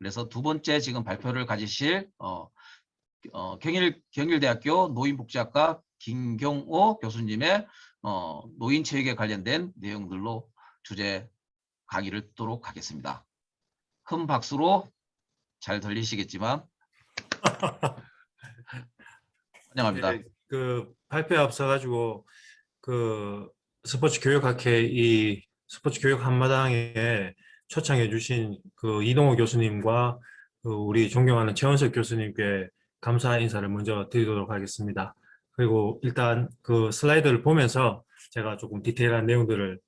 그래서 두 번째 지금 발표를 가지실 경일대학교 노인복지학과 김경호 교수님의 노인체육에 관련된 내용들로 주제 강의를 듣도록 하겠습니다. 큰 박수로 잘 들리시겠지만 환영합니다. 네, 그 발표에 앞서 가지고 그 스포츠 교육학회 이 스포츠 교육 한마당에 초청해 주신 그 이동호 교수님과 그 우리 존경하는 최원석 교수님께 감사 인사를 먼저 드리도록 하겠습니다. 그리고 일단 그 슬라이드를 보면서 제가 조금 디테일한 내용들을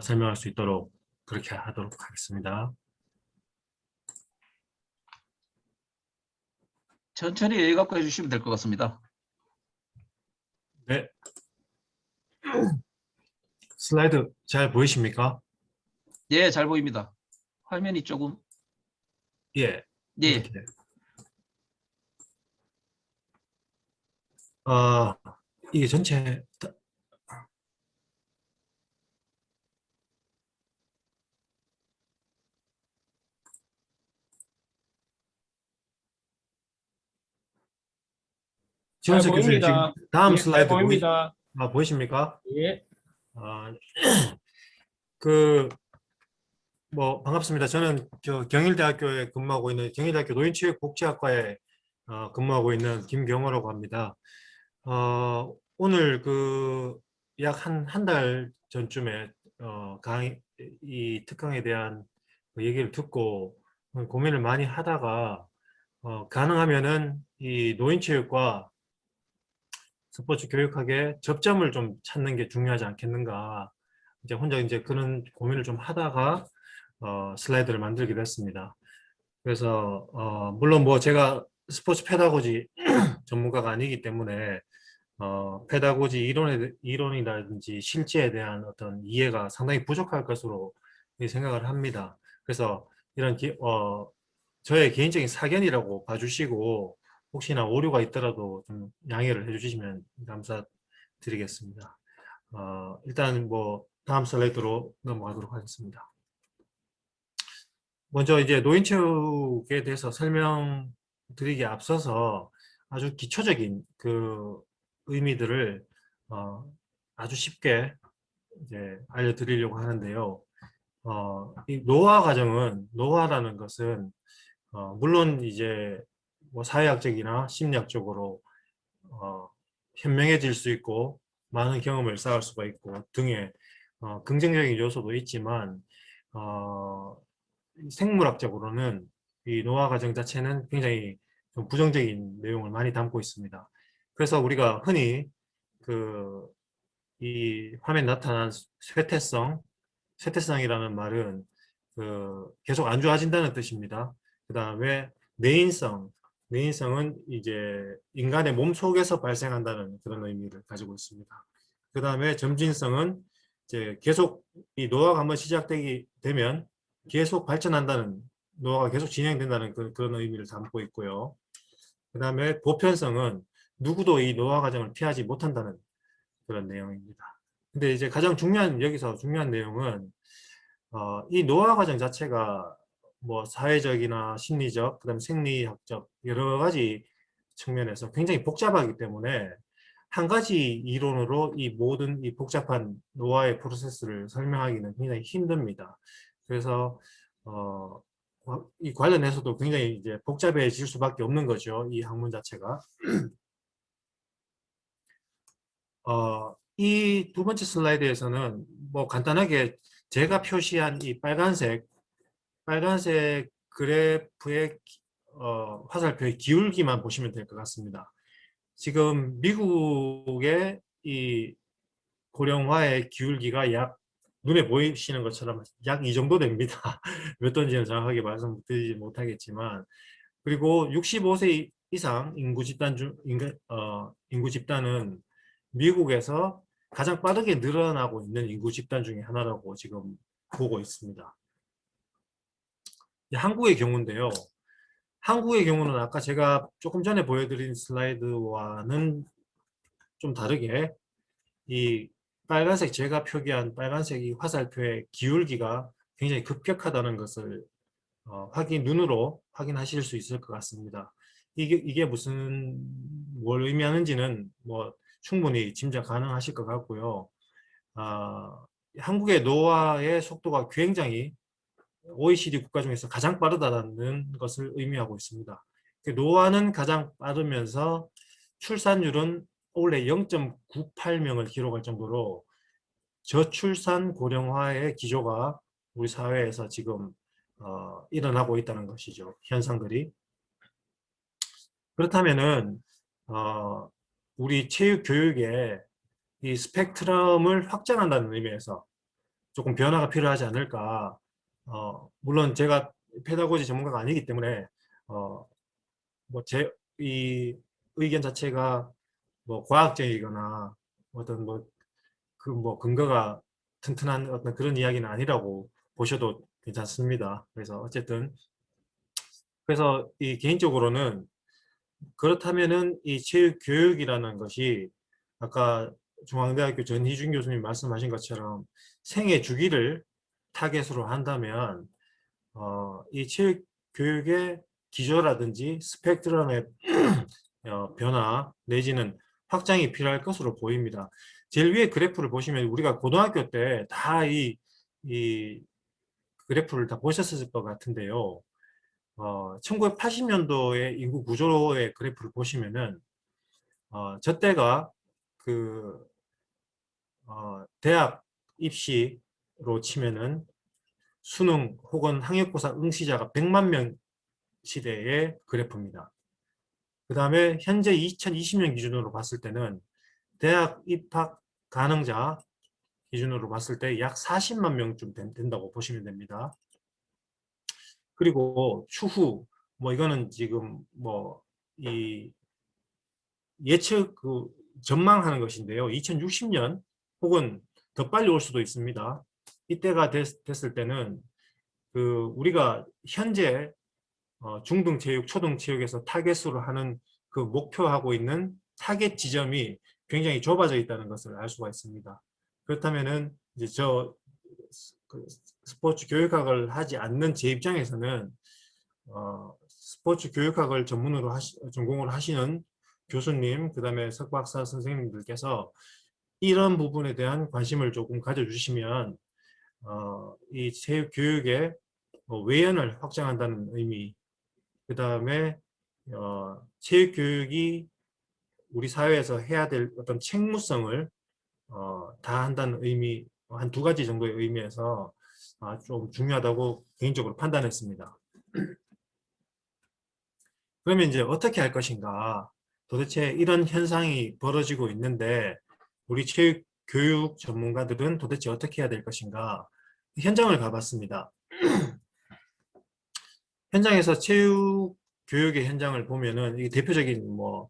설명할 수 있도록 그렇게 하도록 하겠습니다. 천천히 읽어 해주시면 될 것 같습니다. 네. 슬라이드 잘 보이십니까? 예, 잘 보입니다. 화면이 조금 예. 예. 이렇게. 이게 전체 최원석 교수님 지금 다음 예, 슬라이드 보입니다. 보이십니까? 예. 뭐 반갑습니다. 저는 경일대학교에 근무하고 있는 경일대학교 노인체육복지학과에 근무하고 있는 김경호라고 합니다. 오늘 그 약 한 달 전쯤에 이 특강에 대한 그 얘기를 듣고 고민을 많이 하다가 가능하면은 이 노인체육과 스포츠 교육학의 접점을 좀 찾는 게 중요하지 않겠는가. 이제 혼자 이제 그런 고민을 좀 하다가 슬라이드를 만들게 됐습니다. 그래서 물론 뭐 제가 스포츠 페다고지 전문가가 아니기 때문에 페다고지 이론이라든지 실제에 대한 어떤 이해가 상당히 부족할 것으로 생각을 합니다. 그래서 이런 저의 개인적인 사견이라고 봐주시고 혹시나 오류가 있더라도 좀 양해를 해주시면 감사드리겠습니다. 일단 뭐 다음 슬라이드로 넘어가도록 하겠습니다. 먼저 이제 노인체육에 대해서 설명드리기에 앞서서 아주 기초적인 그 의미들을 아주 쉽게 이제 알려드리려고 하는데요. 이 노화 과정은 노화라는 것은 물론 이제 뭐 사회학적이나 심리학적으로 현명해질 수 있고 많은 경험을 쌓을 수가 있고 등의 긍정적인 요소도 있지만 생물학적으로는 이 노화 과정 자체는 굉장히 좀 부정적인 내용을 많이 담고 있습니다. 그래서 우리가 흔히 이 화면에 나타난 쇠퇴성이라는 말은 계속 안 좋아진다는 뜻입니다. 그 다음에 내인성은 이제 인간의 몸 속에서 발생한다는 그런 의미를 가지고 있습니다. 그 다음에 점진성은 이제 계속 이 노화가 한번 시작되게 되면 계속 발전한다는, 노화가 계속 진행된다는 그런 의미를 담고 있고요. 그 다음에 보편성은 누구도 이 노화 과정을 피하지 못한다는 그런 내용입니다. 근데 이제 여기서 중요한 내용은 이 노화 과정 자체가 뭐 사회적이나 심리적, 그다음 생리학적 여러 가지 측면에서 굉장히 복잡하기 때문에 한 가지 이론으로 이 모든 이 복잡한 노화의 프로세스를 설명하기는 굉장히 힘듭니다. 그래서 이 관련해서도 굉장히 이제 복잡해질 수밖에 없는 거죠. 이 학문 자체가. 이 두 번째 슬라이드에서는 뭐 간단하게 제가 표시한 이 빨간색 그래프의 화살표의 기울기만 보시면 될 것 같습니다. 지금 미국의 이 고령화의 기울기가 눈에 보이시는 것처럼 약 이 정도 됩니다. 몇 도인지는 정확하게 말씀드리지 못하겠지만, 그리고 65세 이상 인구 집단은 미국에서 가장 빠르게 늘어나고 있는 인구 집단 중에 하나라고 지금 보고 있습니다. 한국의 경우인데요. 한국의 경우는 아까 제가 조금 전에 보여드린 슬라이드와는 좀 다르게 이 빨간색, 제가 표기한 빨간색 이 화살표의 기울기가 굉장히 급격하다는 것을 눈으로 확인하실 수 있을 것 같습니다. 이게 무슨 뭘 의미하는지는 뭐 충분히 짐작 가능하실 것 같고요. 한국의 노화의 속도가 굉장히 OECD 국가 중에서 가장 빠르다는 것을 의미하고 있습니다. 노화는 가장 빠르면서 출산율은 올해 0.98명을 기록할 정도로 저출산 고령화의 기조가 우리 사회에서 지금 일어나고 있다는 것이죠. 현상들이. 그렇다면은 우리 체육 교육에 이 스펙트럼을 확장한다는 의미에서 조금 변화가 필요하지 않을까. 물론 제가 페다고지 전문가가 아니기 때문에 뭐 이 의견 자체가 뭐 과학적이거나 어떤 뭐 근거가 튼튼한 어떤 그런 이야기는 아니라고 보셔도 괜찮습니다. 그래서 어쨌든 그래서 이 개인적으로는 그렇다면은 이 체육 교육이라는 것이 아까 중앙대학교 전희준 교수님 말씀하신 것처럼 생애 주기를 타겟으로 한다면 이 체육 교육의 기조라든지 스펙트럼의 변화 내지는 확장이 필요할 것으로 보입니다. 제일 위에 그래프를 보시면 우리가 고등학교 때 다 이 그래프를 다 보셨을 것 같은데요. 1980년도의 인구 구조의 그래프를 보시면은 저 때가 그 대학 입시로 치면은 수능 혹은 학력고사 응시자가 100만 명 시대의 그래프입니다. 그 다음에 현재 2020년 기준으로 봤을 때는 대학 입학 가능자 기준으로 봤을 때 약 40만 명쯤 된다고 보시면 됩니다. 그리고 추후 뭐 이거는 지금 뭐 이 예측 전망하는 것인데요. 2060년 혹은 더 빨리 올 수도 있습니다. 이때가 됐을 때는 우리가 현재 중등체육, 초등체육에서 타겟으로 하는 그 목표하고 있는 타겟 지점이 굉장히 좁아져 있다는 것을 알 수가 있습니다. 그렇다면은 이제 스포츠 교육학을 하지 않는 제 입장에서는 스포츠 교육학을 전공으로 하시는 교수님, 그 다음에 석박사 선생님들께서 이런 부분에 대한 관심을 조금 가져주시면 이 체육 교육의 외연을 확장한다는 의미, 그 다음에 체육 교육이 우리 사회에서 해야 될 어떤 책무성을 다한다는 의미, 한 두 가지 정도의 의미에서 좀 중요하다고 개인적으로 판단했습니다. 그러면 이제 어떻게 할 것인가? 도대체 이런 현상이 벌어지고 있는데 우리 체육 교육 전문가들은 도대체 어떻게 해야 될 것인가? 현장을 가봤습니다. 현장에서 체육 교육의 현장을 보면은 이게 대표적인 뭐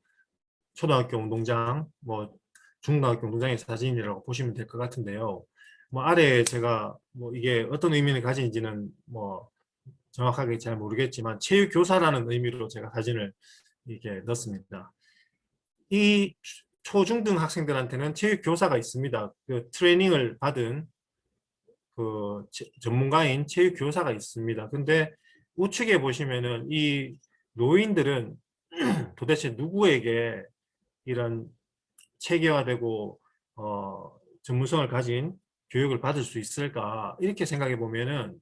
초등학교 운동장, 뭐 중등학교 운동장의 사진이라고 보시면 될 것 같은데요. 뭐 아래에 제가 뭐 이게 어떤 의미를 가지는지는 뭐 정확하게 잘 모르겠지만 체육 교사라는 의미로 제가 사진을 이렇게 넣습니다. 이 초중등 학생들한테는 체육 교사가 있습니다. 그 트레이닝을 받은 전문가인 체육 교사가 있습니다. 근데 우측에 보시면은 이 노인들은 도대체 누구에게 이런 체계화되고 전문성을 가진 교육을 받을 수 있을까 이렇게 생각해 보면은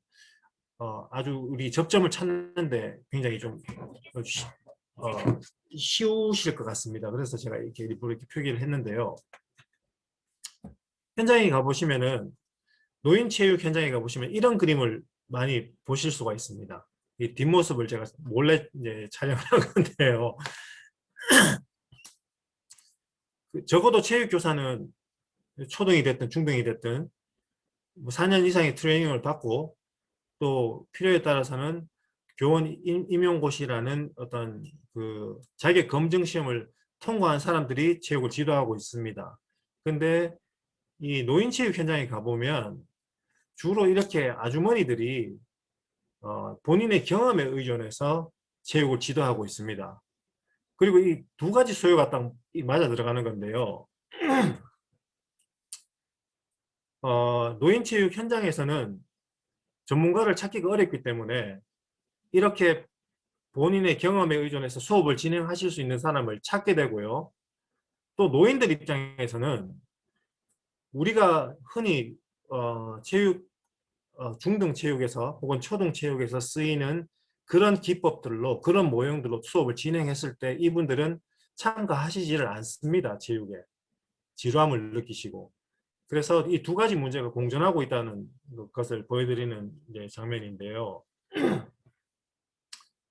아주 우리 접점을 찾는데 굉장히 좀 쉬우실 것 같습니다. 그래서 제가 이렇게 일부러 이렇게 표기를 했는데요. 현장에 가보시면은 노인체육 현장에 가보시면 이런 그림을 많이 보실 수가 있습니다. 이 뒷모습을 제가 몰래 이제 촬영한 건데요. 적어도 체육교사는 초등이 됐든 중등이 됐든 뭐 4년 이상의 트레이닝을 받고 또 필요에 따라서는 교원 임용고시라는 어떤 자격 검증 시험을 통과한 사람들이 체육을 지도하고 있습니다. 근데 이 노인체육 현장에 가보면 주로 이렇게 아주머니들이 본인의 경험에 의존해서 체육을 지도하고 있습니다. 그리고 이 두 가지 소요가 딱 맞아 들어가는 건데요. 노인체육 현장에서는 전문가를 찾기가 어렵기 때문에 이렇게 본인의 경험에 의존해서 수업을 진행하실 수 있는 사람을 찾게 되고요. 또 노인들 입장에서는 우리가 흔히 체육 중등 체육에서 혹은 초등 체육에서 쓰이는 그런 기법들로 그런 모형들로 수업을 진행했을 때 이분들은 참가하시지를 않습니다. 체육에 지루함을 느끼시고. 그래서 이 두 가지 문제가 공존하고 있다는 것을 보여드리는 이제 장면인데요.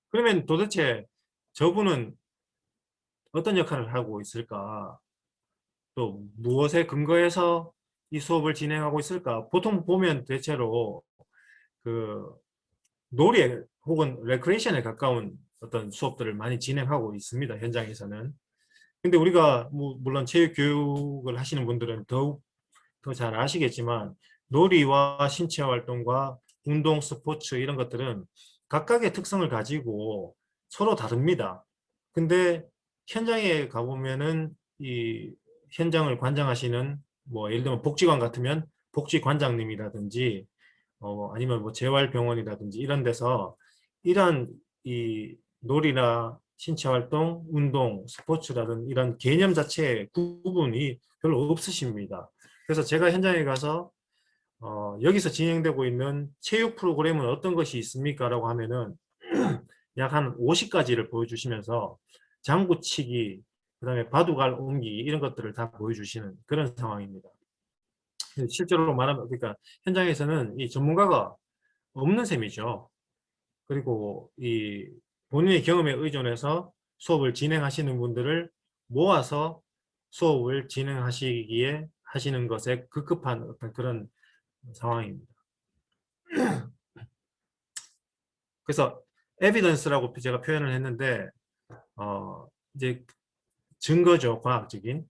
그러면 도대체 저분은 어떤 역할을 하고 있을까? 또 무엇에 근거해서 이 수업을 진행하고 있을까? 보통 보면 대체로 그 놀이 혹은 레크레이션에 가까운 어떤 수업들을 많이 진행하고 있습니다. 현장에서는. 근데 우리가 물론 체육 교육을 하시는 분들은 더욱 더 잘 아시겠지만 놀이와 신체 활동과 운동, 스포츠 이런 것들은 각각의 특성을 가지고 서로 다릅니다. 근데 현장에 가보면은 이 현장을 관장하시는 뭐 예를 들면 복지관 같으면 복지관장님이라든지 아니면 뭐 재활병원이라든지 이런 데서 이런 이 놀이나 신체 활동, 운동, 스포츠라든 이런 개념 자체의 구분이 별로 없으십니다. 그래서 제가 현장에 가서 여기서 진행되고 있는 체육 프로그램은 어떤 것이 있습니까? 라고 하면은 약 한 50가지를 보여주시면서 장구치기, 그다음에 바둑알 옮기 이런 것들을 다 보여주시는 그런 상황입니다. 실제로 말하면 그러니까 현장에서는 이 전문가가 없는 셈이죠. 그리고 이 본인의 경험에 의존해서 수업을 진행하시는 분들을 모아서 수업을 진행하시기에 하시는 것에 급급한 어떤 그런 상황입니다. 그래서 에비던스라고 제가 표현을 했는데 이제 증거죠, 과학적인.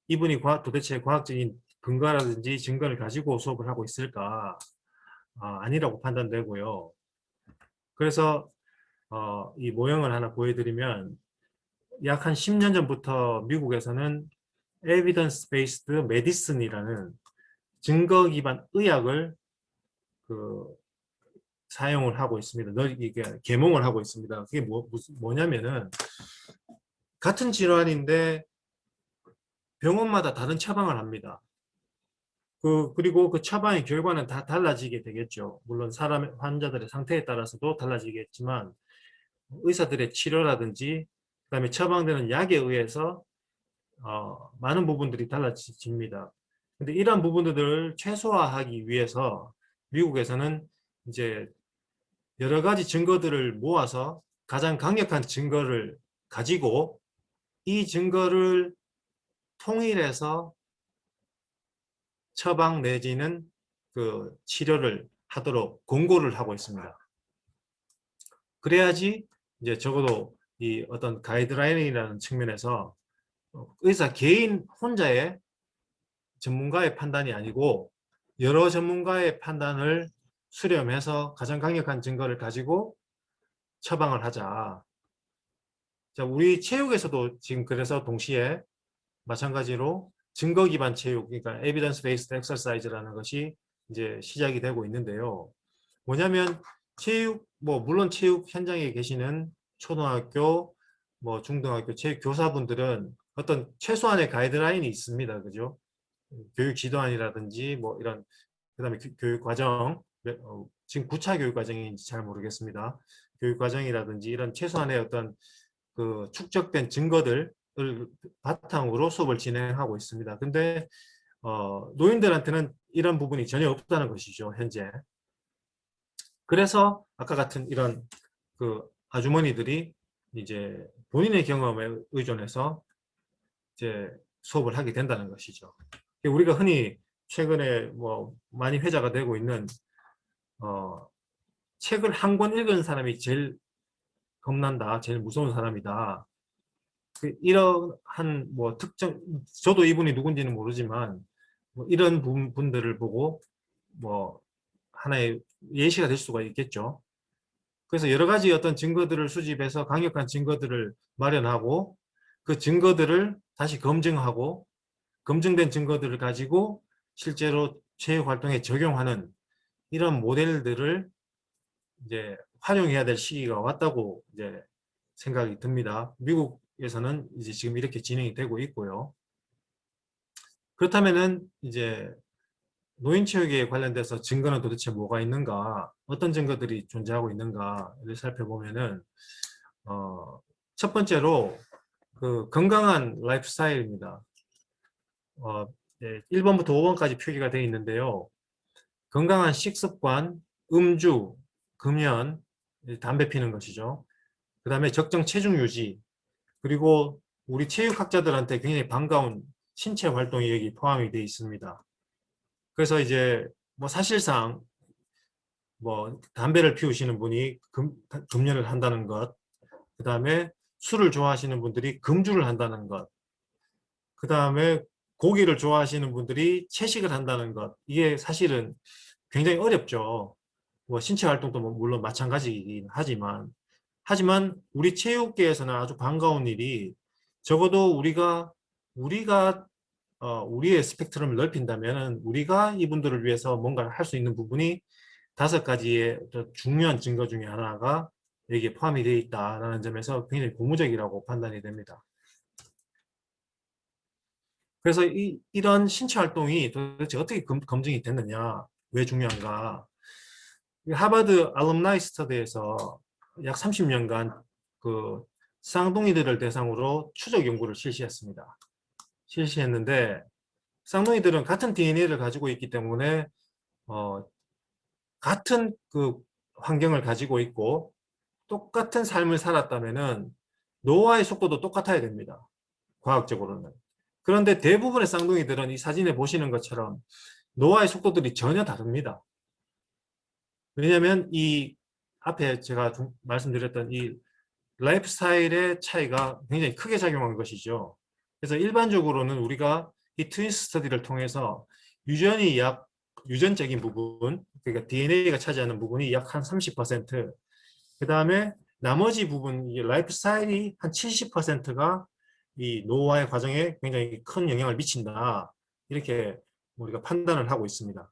이분이 도대체 과학적인 근거라든지 증거를 가지고 수업을 하고 있을까? 아니라고 판단되고요. 그래서 이 모형을 하나 보여드리면 약 한 10년 전부터 미국에서는 Evidence Based Medicine이라는 증거 기반 의학을 사용을 하고 있습니다. 이게 계몽을 하고 있습니다. 그게 뭐냐면은 같은 질환인데 병원마다 다른 처방을 합니다. 그리고 그 처방의 결과는 다 달라지게 되겠죠. 물론 환자들의 상태에 따라서도 달라지겠지만 의사들의 치료라든지 그다음에 처방되는 약에 의해서 많은 부분들이 달라집니다. 근데 이런 부분들을 최소화하기 위해서 미국에서는 이제 여러 가지 증거들을 모아서 가장 강력한 증거를 가지고 이 증거를 통일해서 처방 내지는 그 치료를 하도록 권고를 하고 있습니다. 그래야지 이제 적어도 이 어떤 가이드라인이라는 측면에서 의사 개인 혼자의 전문가의 판단이 아니고 여러 전문가의 판단을 수렴해서 가장 강력한 증거를 가지고 처방을 하자. 자, 우리 체육에서도 지금 그래서 동시에 마찬가지로 증거 기반 체육, 그러니까 evidence based exercise라는 것이 이제 시작이 되고 있는데요. 뭐냐면 체육, 물론 체육 현장에 계시는 초등학교, 중등학교 체육 교사분들은 어떤 최소한의 가이드라인이 있습니다. 그죠? 교육 지도안이라든지 이런, 그다음에 교육 과정, 지금 9차 교육 과정인지 잘 모르겠습니다. 교육 과정이라든지 이런 최소한의 어떤 그 축적된 증거들을 바탕으로 수업을 진행하고 있습니다. 근데 노인들한테는 이런 부분이 전혀 없다는 것이죠, 현재. 그래서 아까 같은 이런 그 아주머니들이 이제 본인의 경험에 의존해서 이제 수업을 하게 된다는 것이죠. 우리가 흔히 최근에 많이 회자가 되고 있는 책을 한 권 읽은 사람이 제일 겁난다, 제일 무서운 사람이다. 이러한 특정, 저도 이분이 누군지는 모르지만 이런 분들을 보고 하나의 예시가 될 수가 있겠죠. 그래서 여러 가지 어떤 증거들을 수집해서 강력한 증거들을 마련하고 그 증거들을 다시 검증하고 검증된 증거들을 가지고 실제로 체육 활동에 적용하는 이런 모델들을 이제 활용해야 될 시기가 왔다고 이제 생각이 듭니다. 미국에서는 이제 지금 이렇게 진행이 되고 있고요. 그렇다면은 이제 노인체육에 관련돼서 증거는 도대체 뭐가 있는가, 어떤 증거들이 존재하고 있는가를 살펴보면은 첫 번째로 그 건강한 라이프 스타일입니다. 네, 1번부터 5번까지 표기가 되어 있는데요. 건강한 식습관, 음주, 금연, 담배 피는 것이죠. 그 다음에 적정 체중 유지, 그리고 우리 체육학자들한테 굉장히 반가운 신체 활동이 여기 포함이 되어 있습니다. 그래서 이제 뭐 사실상 뭐 담배를 피우시는 분이 금연을 한다는 것, 그 다음에 술을 좋아하시는 분들이 금주를 한다는 것, 그 다음에 고기를 좋아하시는 분들이 채식을 한다는 것, 이게 사실은 굉장히 어렵죠. 뭐 신체 활동도 뭐 물론 마찬가지이긴 하지만 우리 체육계에서는 아주 반가운 일이, 적어도 우리가 우리의 스펙트럼을 넓힌다면 우리가 이분들을 위해서 뭔가를 할 수 있는 부분이 5가지의 중요한 증거 중에 하나가 여기에 포함이 되어 있다는 점에서 굉장히 고무적이라고 판단이 됩니다. 그래서 이런 신체 활동이 도대체 어떻게 검증이 됐느냐, 왜 중요한가. 하버드 알럼나이 스터디에서 약 30년간 그 쌍둥이들을 대상으로 추적 연구를 실시했는데 쌍둥이들은 같은 DNA를 가지고 있기 때문에 같은 그 환경을 가지고 있고 똑같은 삶을 살았다면은 노화의 속도도 똑같아야 됩니다. 과학적으로는. 그런데 대부분의 쌍둥이들은 이 사진에 보시는 것처럼 노화의 속도들이 전혀 다릅니다. 왜냐하면 이 앞에 제가 말씀드렸던 이 라이프 스타일의 차이가 굉장히 크게 작용한 것이죠. 그래서 일반적으로는 우리가 이 트윈스 스터디를 통해서 유전적인 부분, 그러니까 DNA가 차지하는 부분이 약 한 30%, 그 다음에 나머지 부분, 라이프 스타일이 한 70%가 이 노화의 과정에 굉장히 큰 영향을 미친다, 이렇게 우리가 판단을 하고 있습니다.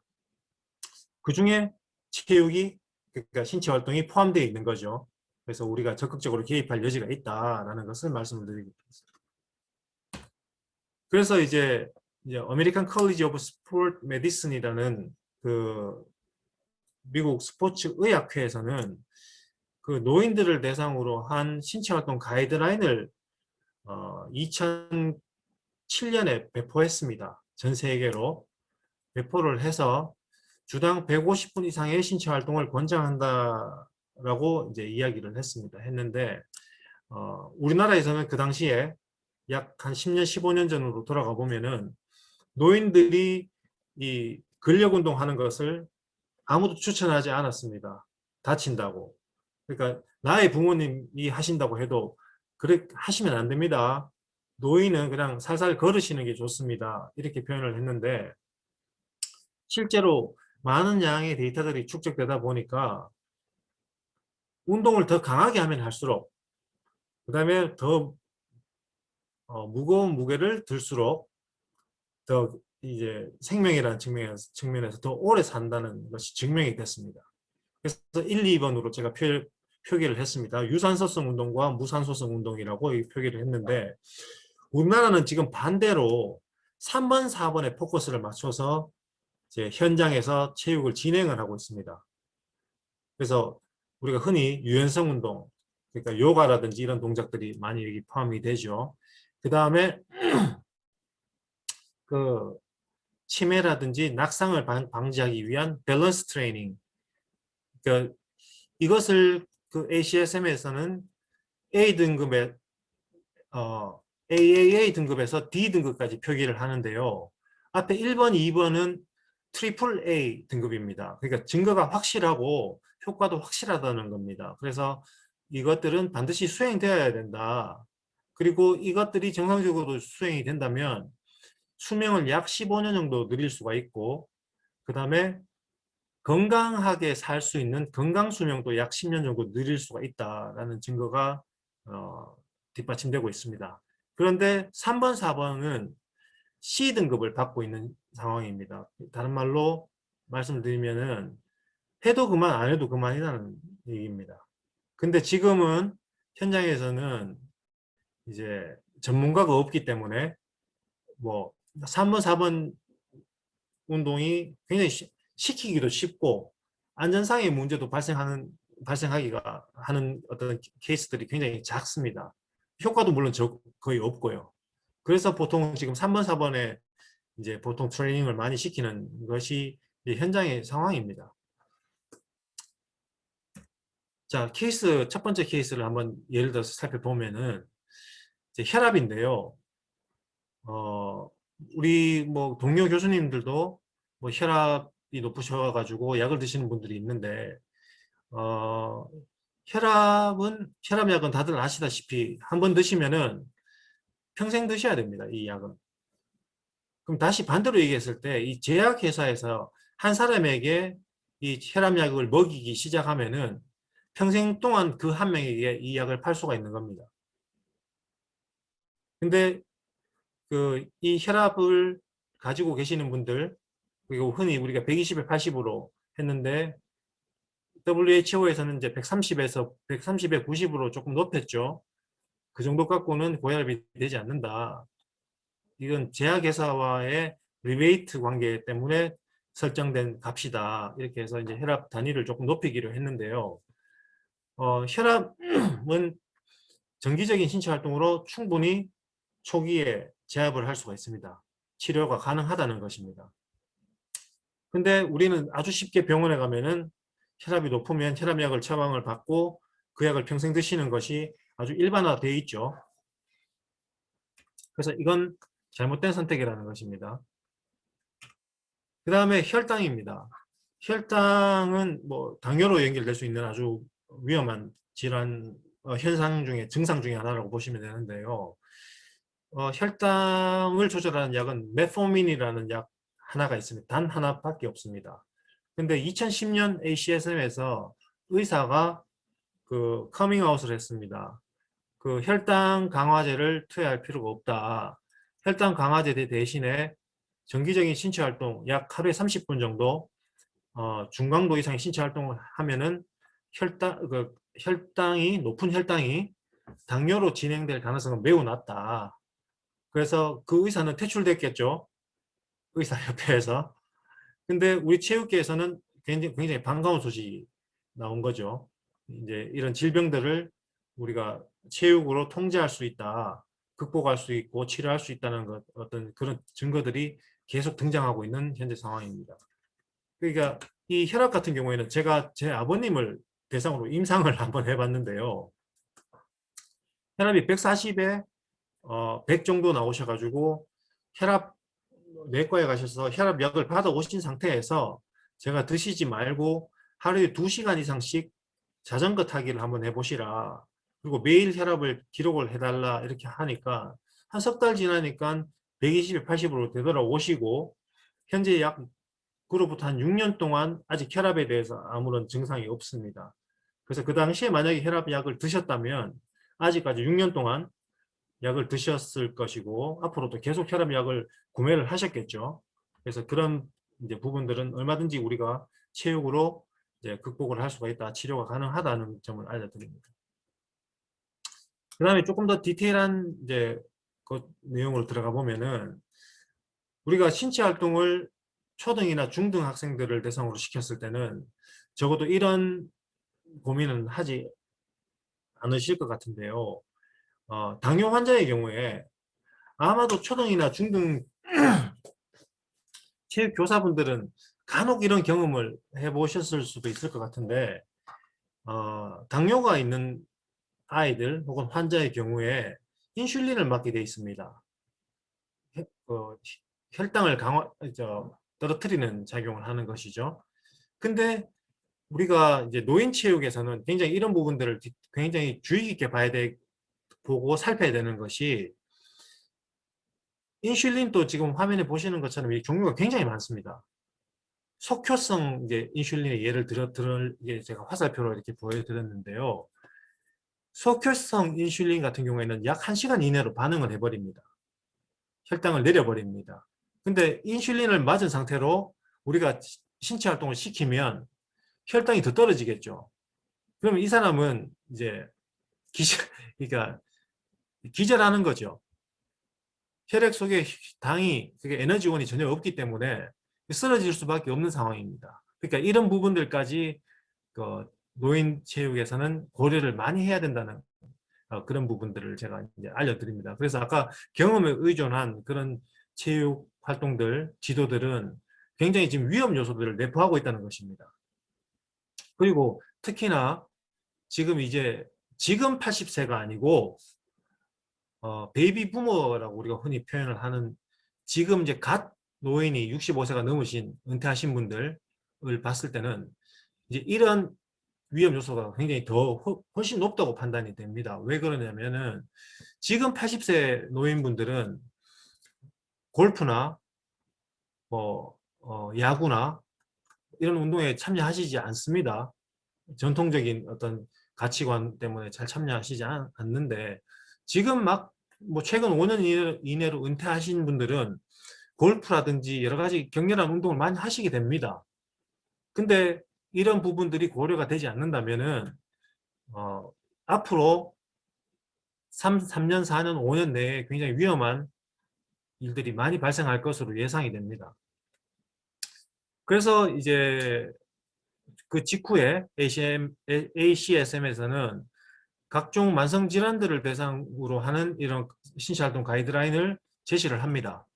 그 중에 체육이, 그러니까 신체 활동이 포함되어 있는 거죠. 그래서 우리가 적극적으로 개입할 여지가 있다라는 것을 말씀을 드리겠습니다. 그래서 이제 아메리칸 컬리지 오브 스포츠 메디슨이라는 그 미국 스포츠 의학회에서는 그 노인들을 대상으로 한 신체 활동 가이드라인을 2007년에 배포했습니다. 전 세계로 배포를 해서 주당 150분 이상의 신체 활동을 권장한다라고 이제 이야기를 했는데 우리나라에서는 그 당시에 약 한 10년, 15년 전으로 돌아가 보면은 노인들이 이 근력 운동하는 것을 아무도 추천하지 않았습니다. 다친다고. 그러니까 나의 부모님이 하신다고 해도 그래 하시면 안 됩니다. 노인은 그냥 살살 걸으시는 게 좋습니다. 이렇게 표현을 했는데 실제로 많은 양의 데이터들이 축적되다 보니까 운동을 더 강하게 하면 할수록, 그 다음에 더 무거운 무게를 들수록 더 이제 생명이라는 측면에서 더 오래 산다는 것이 증명이 됐습니다. 그래서 1, 2번으로 제가 표기를 했습니다. 유산소성 운동과 무산소성 운동이라고 표기를 했는데 우리나라는 지금 반대로 3번, 4번에 포커스를 맞춰서 이제 현장에서 체육을 진행을 하고 있습니다. 그래서 우리가 흔히 유연성 운동, 그러니까 요가라든지 이런 동작들이 많이 여기 포함이 되죠. 그 다음에 그 치매라든지 낙상을 방지하기 위한 밸런스 트레이닝, 그러니까 이것을 그 ACSM에서는 A 등급의 AAA 등급에서 D 등급까지 표기를 하는데요. 앞에 1번, 2번은 트리플 A 등급입니다. 그러니까 증거가 확실하고 효과도 확실하다는 겁니다. 그래서 이것들은 반드시 수행되어야 된다. 그리고 이것들이 정상적으로 수행이 된다면 수명을 약 15년 정도 늘릴 수가 있고, 그 다음에 건강하게 살 수 있는 건강 수명도 약 10년 정도 늘릴 수가 있다라는 증거가 뒷받침되고 있습니다. 그런데 3번, 4번은 C 등급을 받고 있는 상황입니다. 다른 말로 말씀드리면은 해도 그만 안 해도 그만이라는 얘기입니다. 근데 지금은 현장에서는 이제 전문가가 없기 때문에 뭐 3번, 4번 운동이 굉장히 시키기도 쉽고 안전상의 문제도 발생하기가 하는 어떤 케이스들이 굉장히 작습니다. 효과도 물론 거의 없고요. 그래서 보통 지금 3번, 4번에 이제 보통 트레이닝을 많이 시키는 것이 현장의 상황입니다. 자, 첫 번째 케이스를 한번 예를 들어서 살펴보면은 이제 혈압인데요. 우리 뭐 동료 교수님들도 뭐 혈압이 높으셔가지고 약을 드시는 분들이 있는데, 혈압약은 다들 아시다시피 한 번 드시면은 평생 드셔야 됩니다. 이 약은. 그럼 다시 반대로 얘기했을 때 이 제약회사에서 한 사람에게 이 혈압약을 먹이기 시작하면은 평생 동안 그 한 명에게 이 약을 팔 수가 있는 겁니다. 근데 이 혈압을 가지고 계시는 분들, 그리고 흔히 우리가 120에 80으로 했는데 WHO에서는 이제 130에서 130에 90으로 조금 높였죠. 그 정도 갖고는 고혈압이 되지 않는다. 이건 제약회사와의 리베이트 관계 때문에 설정된 값이다. 이렇게 해서 이제 혈압 단위를 조금 높이기로 했는데요. 혈압은 정기적인 신체 활동으로 충분히 초기에 제압을 할 수가 있습니다. 치료가 가능하다는 것입니다. 근데 우리는 아주 쉽게 병원에 가면은 혈압이 높으면 혈압약을 처방을 받고 그 약을 평생 드시는 것이 아주 일반화되어 있죠. 그래서 이건 잘못된 선택이라는 것입니다. 그 다음에 혈당입니다. 혈당은 뭐 당뇨로 연결될 수 있는 아주 위험한 질환 증상 중에 하나라고 보시면 되는데요. 혈당을 조절하는 약은 메포민이라는 약 하나가 있습니다. 단 하나밖에 없습니다. 근데 2010년 ACSM에서 의사가 커밍아웃을 했습니다. 혈당 강화제를 투여할 필요가 없다. 혈당 강화제 대신에 정기적인 신체 활동 약 하루에 30분 정도 중강도 이상의 신체 활동을 하면은 높은 혈당이 당뇨로 진행될 가능성은 매우 낮다. 그래서 그 의사는 퇴출됐겠죠. 의사협회에서. 근데 우리 체육계에서는 굉장히 반가운 소식이 나온 거죠. 이제 이런 질병들을 우리가 체육으로 통제할 수 있다. 극복할 수 있고 치료할 수 있다는 어떤 그런 증거들이 계속 등장하고 있는 현재 상황입니다. 그러니까 이 혈압 같은 경우에는 제가 제 아버님을 대상으로 임상을 한번 해봤는데요. 혈압이 140에 100 정도 나오셔가지고 혈압 내과에 가셔서 혈압약을 받아 오신 상태에서 제가 드시지 말고 하루에 2시간 이상씩 자전거 타기를 한번 해보시라. 그리고 매일 혈압을 기록을 해달라 이렇게 하니까 한 석 달 지나니까 120에 80으로 되돌아오시고 현재 약 그로부터 한 6년 동안 아직 혈압에 대해서 아무런 증상이 없습니다. 그래서 그 당시에 만약에 혈압약을 드셨다면 아직까지 6년 동안 약을 드셨을 것이고 앞으로도 계속 혈압약을 구매를 하셨겠죠. 그래서 그런 이제 부분들은 얼마든지 우리가 체육으로 이제 극복을 할 수가 있다, 치료가 가능하다는 점을 알려드립니다. 그 다음에 조금 더 디테일한 이제 그 내용으로 들어가 보면은 우리가 신체 활동을 초등이나 중등 학생들을 대상으로 시켰을 때는 적어도 이런 고민은 하지 않으실 것 같은데요. 당뇨 환자의 경우에 아마도 초등이나 중등 체육 교사분들은 간혹 이런 경험을 해보셨을 수도 있을 것 같은데 당뇨가 있는 아이들 혹은 환자의 경우에 인슐린을 맞게 되어 있습니다. 혈당을 떨어뜨리는 작용을 하는 것이죠. 근데 우리가 이제 노인 체육에서는 굉장히 이런 부분들을 굉장히 주의 깊게 보고 살펴야 되는 것이 인슐린도 지금 화면에 보시는 것처럼 이 종류가 굉장히 많습니다. 속효성 이제 인슐린의 예를 이게 제가 화살표로 이렇게 보여드렸는데요. 속효성 인슐린 같은 경우에는 약 1시간 이내로 반응을 해버립니다. 혈당을 내려버립니다. 근데 인슐린을 맞은 상태로 우리가 신체 활동을 시키면 혈당이 더 떨어지겠죠. 그러면 이 사람은 이제 그러니까 기절하는 거죠. 혈액 속에 당이, 그게 에너지원이 전혀 없기 때문에 쓰러질 수밖에 없는 상황입니다. 그러니까 이런 부분들까지 그 노인 체육에서는 고려를 많이 해야 된다는 그런 부분들을 제가 이제 알려드립니다. 그래서 아까 경험에 의존한 그런 체육 활동들, 지도들은 굉장히 지금 위험 요소들을 내포하고 있다는 것입니다. 그리고 특히나 지금 80세가 아니고 베이비 부머라고 우리가 흔히 표현을 하는, 지금 이제 갓 노인이 65세가 넘으신 은퇴하신 분들을 봤을 때는 이제 이런 위험 요소가 굉장히 훨씬 높다고 판단이 됩니다. 왜 그러냐면은 지금 80세 노인분들은 골프나 야구나 이런 운동에 참여하시지 않습니다. 전통적인 어떤 가치관 때문에 잘 참여하시지 않는데, 지금 최근 5년 이내로 은퇴하신 분들은 골프라든지 여러 가지 격렬한 운동을 많이 하시게 됩니다. 근데 이런 부분들이 고려가 되지 않는다면은 앞으로 3년, 4년, 5년 내에 굉장히 위험한 일들이 많이 발생할 것으로 예상이 됩니다. 그래서 이제 그 직후에 ACSM에서는 각종 만성 질환들을 대상으로 하는 이런 신체활동 가이드라인을 제시를 합니다.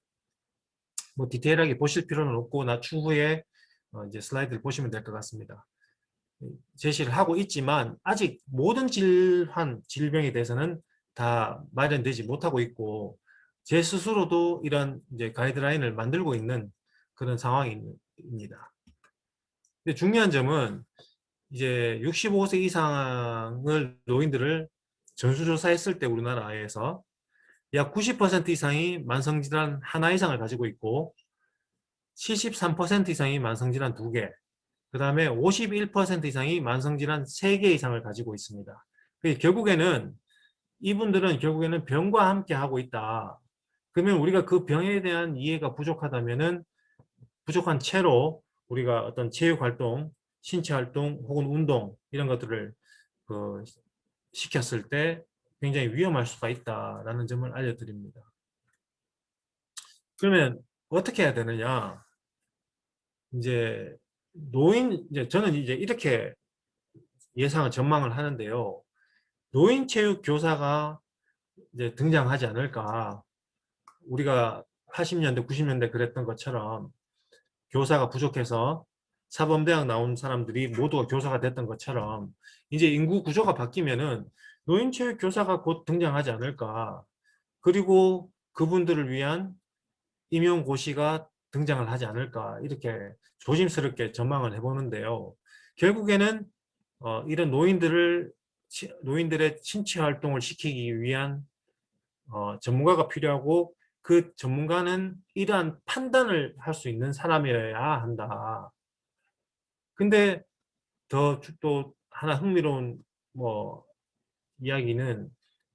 뭐 디테일하게 보실 필요는 없고 추후에 이제 슬라이드를 보시면 될 것 같습니다. 제시를 하고 있지만 아직 모든 질병에 대해서는 다 마련되지 못하고 있고, 제 스스로도 이런 이제 가이드라인을 만들고 있는 그런 상황입니다. 근데 중요한 점은 이제 65세 이상을 노인들을 전수조사했을 때 우리나라에서 약 90% 이상이 만성질환 하나 이상을 가지고 있고 73% 이상이 만성질환 2개, 그 다음에 51% 이상이 만성질환 3개 이상을 가지고 있습니다. 결국에는 이분들은 결국에는 병과 함께 하고 있다. 그러면 우리가 그 병에 대한 이해가 부족하다면은 부족한 채로 우리가 어떤 체육활동, 신체활동 혹은 운동 이런 것들을 시켰을 때 굉장히 위험할 수가 있다라는 점을 알려드립니다. 그러면 어떻게 해야 되느냐? 이제 저는 이제 이렇게 예상을 전망을 하는데요. 노인체육교사가 이제 등장하지 않을까. 우리가 80년대, 90년대 그랬던 것처럼 교사가 부족해서 사범대학 나온 사람들이 모두가 교사가 됐던 것처럼 이제 인구 구조가 바뀌면은 노인체육교사가 곧 등장하지 않을까. 그리고 그분들을 위한 임용고시가 등장을 하지 않을까. 이렇게 조심스럽게 전망을 해보는데요. 결국에는 이런 노인들의 신체 활동을 시키기 위한 전문가가 필요하고, 그 전문가는 이러한 판단을 할 수 있는 사람이어야 한다. 근데 또 하나 흥미로운 이야기는,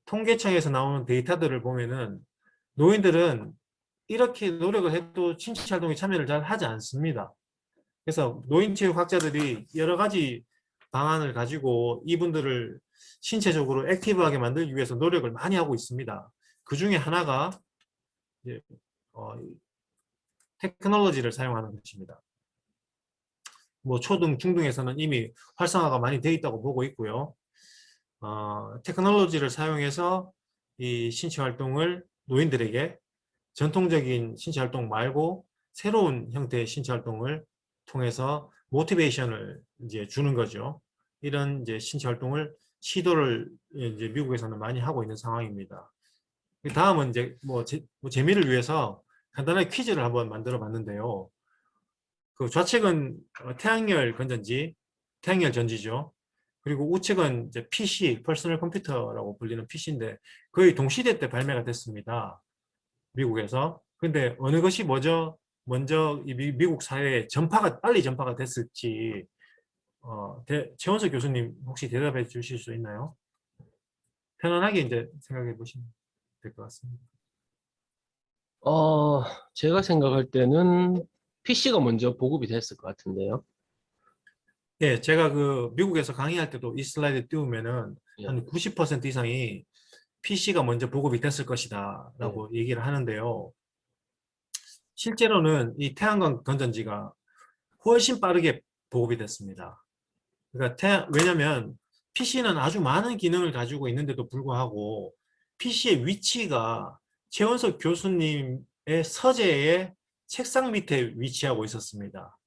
통계청에서 나오는 데이터들을 보면은 노인들은 이렇게 노력을 해도 신체 활동에 참여를 잘 하지 않습니다. 그래서 노인체육학자들이 여러 가지 방안을 가지고 이분들을 신체적으로 액티브하게 만들기 위해서 노력을 많이 하고 있습니다. 그 중에 하나가 이제 테크놀로지를 사용하는 것입니다. 초등, 중등에서는 이미 활성화가 많이 되어 있다고 보고 있고요. 테크놀로지를 사용해서 이 신체 활동을 노인들에게 전통적인 신체 활동 말고 새로운 형태의 신체 활동을 통해서 모티베이션을 이제 주는 거죠. 이런 이제 신체 활동을 시도를 이제 미국에서는 많이 하고 있는 상황입니다. 다음은 이제 재미를 위해서 간단하게 퀴즈를 한번 만들어 봤는데요. 그 좌측은 태양열 건전지, 태양열 전지죠. 그리고 우측은 이제 PC, 퍼스널 컴퓨터라고 불리는 PC인데 거의 동시대 때 발매가 됐습니다. 미국에서. 근데 어느 것이 먼저 이 미국 사회에 빨리 전파가 됐을지 최원석 교수님 혹시 대답해 주실 수 있나요? 편안하게 이제 생각해 보시면 될 것 같습니다. 제가 생각할 때는 PC가 먼저 보급이 됐을 것 같은데요. 예, 제가 그 미국에서 강의할 때도 이 슬라이드 띄우면은 예. 한 90% 이상이 PC가 먼저 보급이 됐을 것이다 라고 얘기를 하는데요. 실제로는 이 태양광 건전지가 훨씬 빠르게 보급이 됐습니다. 그러니까 왜냐면 PC는 아주 많은 기능을 가지고 있는데도 불구하고 PC의 위치가 최원석 교수님의 서재의 책상 밑에 위치하고 있었습니다.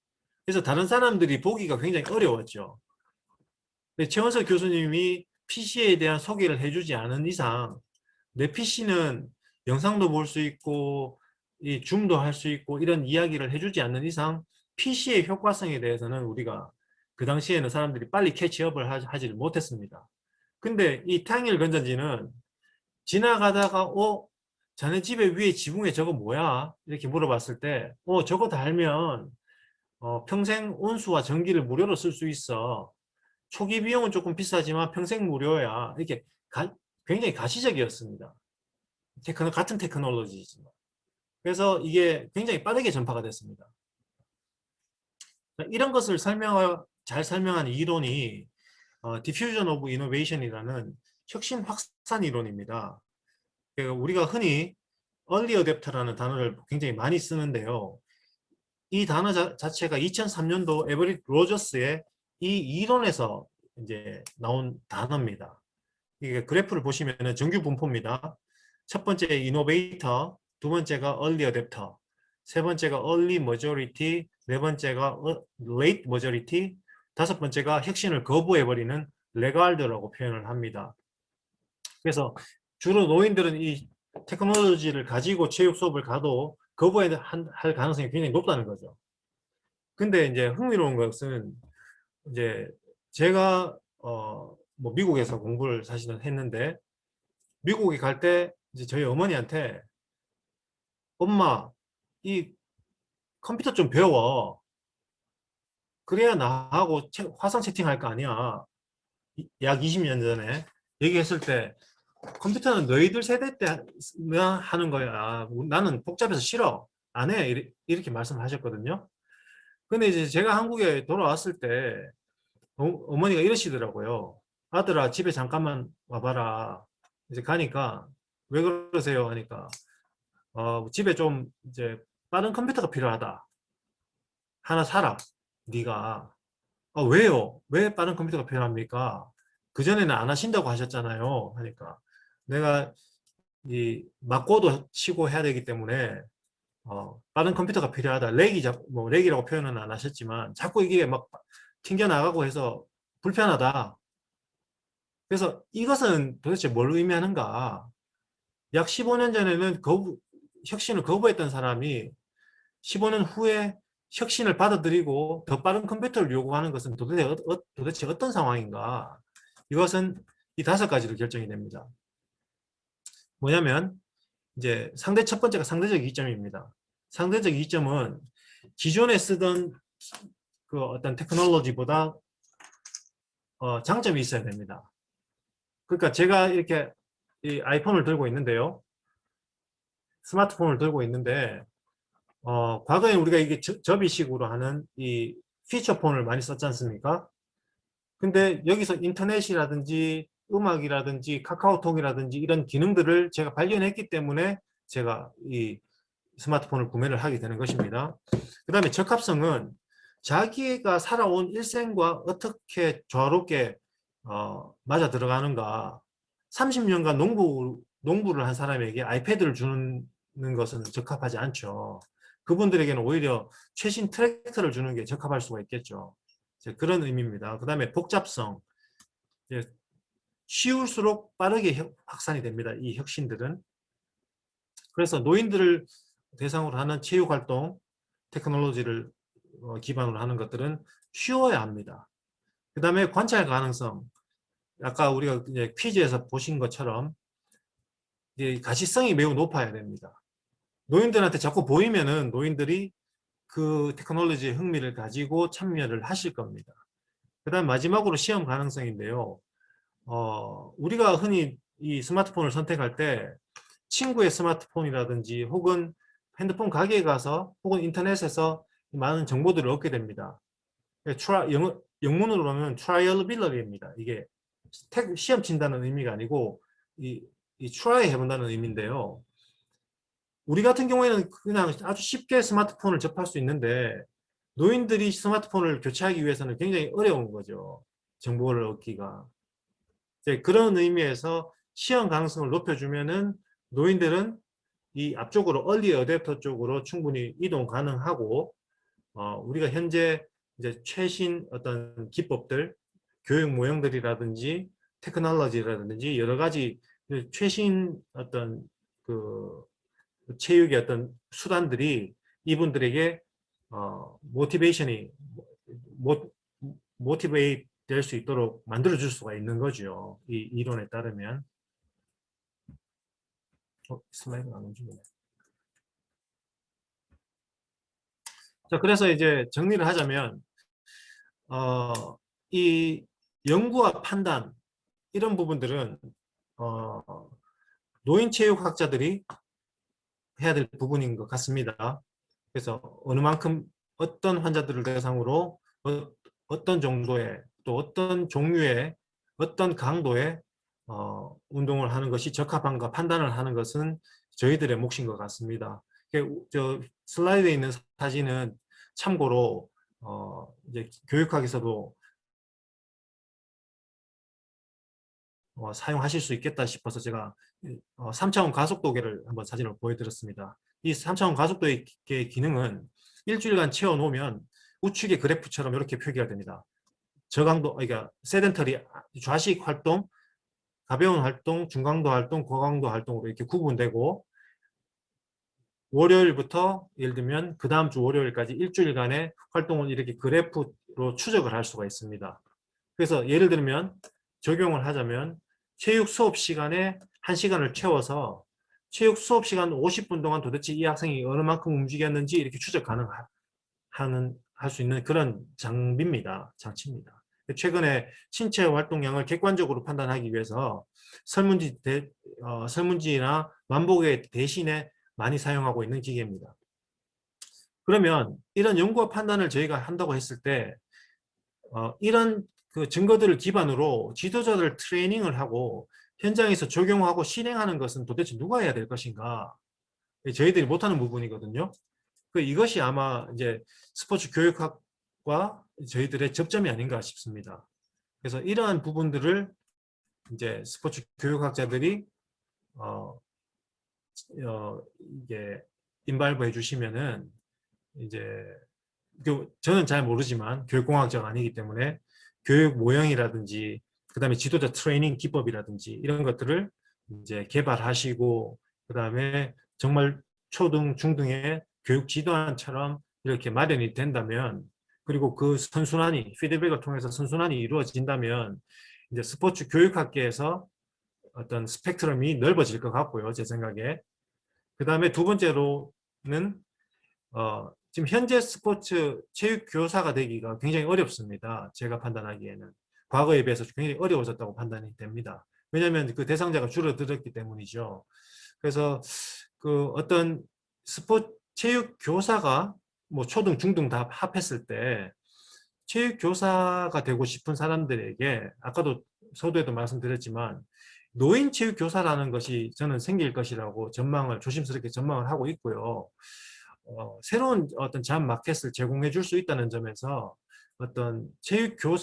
그래서 다른 사람들이 보기가 굉장히 어려웠죠. 근데 최원석 교수님이 PC에 대한 소개를 해주지 않은 이상 내 PC는 영상도 볼 수 있고 이 줌도 할 수 있고 이런 이야기를 해주지 않는 이상 PC의 효과성에 대해서는 우리가 그 당시에는 사람들이 빨리 캐치업을 하지를 못했습니다. 근데 이 태양열 건전지는 지나가다가 자네 집에 위에 지붕에 저거 뭐야? 이렇게 물어봤을 때 저거 달면 평생 온수와 전기를 무료로 쓸 수 있어. 초기 비용은 조금 비싸지만 평생 무료야. 이렇게 굉장히 가시적이었습니다. 같은 테크놀로지지만. 그래서 이게 굉장히 빠르게 전파가 됐습니다. 이런 것을 잘 설명한 이론이 Diffusion of Innovation이라는 혁신 확산 이론입니다. 우리가 흔히 Early Adopter라는 단어를 굉장히 많이 쓰는데요. 이 단어 자체가 2003년도 에버릿 로저스의 이 이론에서 이제 나온 단어입니다. 이게 그래프를 보시면 정규 분포입니다. 첫 번째 이노베이터, 두 번째가 얼리 어댑터, 세 번째가 얼리 머저리티, 네 번째가 레이트 머저리티, 다섯 번째가 혁신을 거부해버리는 레갈드라고 표현을 합니다. 그래서 주로 노인들은 이 테크놀로지를 가지고 체육 수업을 가도 거부할 가능성이 굉장히 높다는 거죠. 근데 이제 흥미로운 것은 이제 제가 뭐 미국에서 공부를 사실은 했는데 미국에 갈 때 이제 저희 어머니한테 엄마 이 컴퓨터 좀 배워. 그래야 나하고 화상 채팅할 거 아니야. 약 20년 전에 얘기했을 때 컴퓨터는 너희들 세대 때 하는 거야. 나는 복잡해서 싫어. 안 해. 이렇게 말씀을 하셨거든요. 근데 이제 제가 한국에 돌아왔을 때 어머니가 이러시더라고요. 아들아 집에 잠깐만 와봐라. 이제 가니까 왜 그러세요? 하니까 집에 좀 이제 빠른 컴퓨터가 필요하다. 하나 사라. 네가. 왜요? 왜 빠른 컴퓨터가 필요합니까? 그전에는 안 하신다고 하셨잖아요. 하니까 내가 이 막고도 치고 해야 되기 때문에 빠른 컴퓨터가 필요하다. 렉이라고 표현은 안 하셨지만 자꾸 이게 막 튕겨 나가고 해서 불편하다. 그래서 이것은 도대체 뭘 의미하는가? 약 15년 전에는 혁신을 거부했던 사람이 15년 후에 혁신을 받아들이고 더 빠른 컴퓨터를 요구하는 것은 도대체 어떤 상황인가? 이것은 이 5가지로 결정이 됩니다. 뭐냐면 이제 첫 번째가 상대적 이점입니다. 상대적 이점은 기존에 쓰던 그 어떤 테크놀로지보다 장점이 있어야 됩니다. 그러니까 제가 이렇게 이 아이폰을 들고 있는데요. 스마트폰을 들고 있는데 과거에 우리가 이게 접이식으로 하는 이 피처폰을 많이 썼지 않습니까? 근데 여기서 인터넷이라든지 음악이라든지 카카오톡이라든지 이런 기능들을 제가 발견했기 때문에 제가 이 스마트폰을 구매를 하게 되는 것입니다. 그 다음에 적합성은 자기가 살아온 일생과 어떻게 조화롭게 맞아 들어가는가. 30년간 농부를 한 사람에게 아이패드를 주는 것은 적합하지 않죠. 그분들에게는 오히려 최신 트랙터를 주는 게 적합할 수가 있겠죠. 그런 의미입니다. 그 다음에 복잡성. 쉬울수록 빠르게 확산이 됩니다. 이 혁신들은. 그래서 노인들을 대상으로 하는 체육활동, 테크놀로지를 기반으로 하는 것들은 쉬워야 합니다. 그 다음에 관찰 가능성. 아까 우리가 이제 퀴즈에서 보신 것처럼 가시성이 매우 높아야 됩니다. 노인들한테 자꾸 보이면은 노인들이 그 테크놀로지에 흥미를 가지고 참여를 하실 겁니다. 그 다음 마지막으로 시험 가능성인데요. 우리가 흔히 이 스마트폰을 선택할 때 친구의 스마트폰이라든지 혹은 핸드폰 가게에 가서 혹은 인터넷에서 많은 정보들을 얻게 됩니다. 영문으로는 trialability입니다. 이게 시험 친다는 의미가 아니고 이 try 해본다는 의미인데요. 우리 같은 경우에는 그냥 아주 쉽게 스마트폰을 접할 수 있는데 노인들이 스마트폰을 교체하기 위해서는 굉장히 어려운 거죠. 정보를 얻기가. 이제 그런 의미에서 시험 가능성을 높여주면은 노인들은 이 앞쪽으로 얼리 어댑터 쪽으로 충분히 이동 가능하고 우리가 현재 이제 최신 어떤 기법들, 교육 모형들이라든지 테크놀로지라든지 여러 가지 그 최신 어떤 그 체육의 어떤 수단들이 이분들에게 모티베이션이 모티베이트 될 수 있도록 만들어 줄 수가 있는 거죠. 이 이론에 따르면. 슬라이드가 안 움직이네. 자, 그래서 이제 정리를 하자면 이 연구와 판단 이런 부분들은 노인체육학자들이 해야 될 부분인 것 같습니다. 그래서 어느 만큼 어떤 환자들을 대상으로 어떤 정도의 또 어떤 종류의 어떤 강도의 운동을 하는 것이 적합한가 판단을 하는 것은 저희들의 몫인 것 같습니다. 저 슬라이드에 있는 사진은 참고로 이제 교육학에서도 사용하실 수 있겠다 싶어서 제가 3차원 가속도계를 한번 사진을 보여드렸습니다. 이 3차원 가속도의 기능은 일주일간 채워놓으면 우측의 그래프처럼 이렇게 표기가 됩니다. 저강도, 그러니까 세덴터리 좌식 활동, 가벼운 활동, 중강도 활동, 고강도 활동으로 이렇게 구분되고 월요일부터 예를 들면 그 다음 주 월요일까지 일주일간의 활동을 이렇게 그래프로 추적을 할 수가 있습니다. 그래서 예를 들면 적용을 하자면 체육 수업 시간에 1시간을 채워서 체육 수업 시간 50분 동안 도대체 이 학생이 어느 만큼 움직였는지 이렇게 추적 할 수 있는 그런 장치입니다. 최근에 신체 활동량을 객관적으로 판단하기 위해서 설문지나 만보계 대신에 많이 사용하고 있는 기계입니다. 그러면 이런 연구와 판단을 저희가 한다고 했을 때 이런 그 증거들을 기반으로 지도자들 트레이닝을 하고 현장에서 적용하고 실행하는 것은 도대체 누가 해야 될 것인가? 저희들이 못하는 부분이거든요. 이것이 아마 이제 스포츠 교육학과 저희들의 접점이 아닌가 싶습니다. 그래서 이러한 부분들을 이제 스포츠 교육학자들이 이게 인발부 해주시면은 이제 저는 잘 모르지만 교육공학자가 아니기 때문에 교육 모형이라든지 그다음에 지도자 트레이닝 기법이라든지 이런 것들을 이제 개발하시고 그다음에 정말 초등 중등의 교육 지도안처럼 이렇게 마련이 된다면 그리고 그 선순환이 피드백을 통해서 선순환이 이루어진다면 이제 스포츠 교육학계에서 어떤 스펙트럼이 넓어질 것 같고요. 제 생각에. 그 다음에 두 번째로는 지금 현재 스포츠 체육 교사가 되기가 굉장히 어렵습니다. 제가 판단하기에는. 과거에 비해서 굉장히 어려워졌다고 판단이 됩니다. 왜냐하면 그 대상자가 줄어들었기 때문이죠. 그래서 그 어떤 스포츠 체육 교사가 뭐 초등, 중등 다 합했을 때 체육 교사가 되고 싶은 사람들에게 아까도 서두에도 말씀드렸지만 노인 체육 교사라는 것이 저는 생길 것이라고 조심스럽게 전망을 하고 있고요. 새로운 어떤 잡 마켓을 제공해 줄 수 있다는 점에서 어떤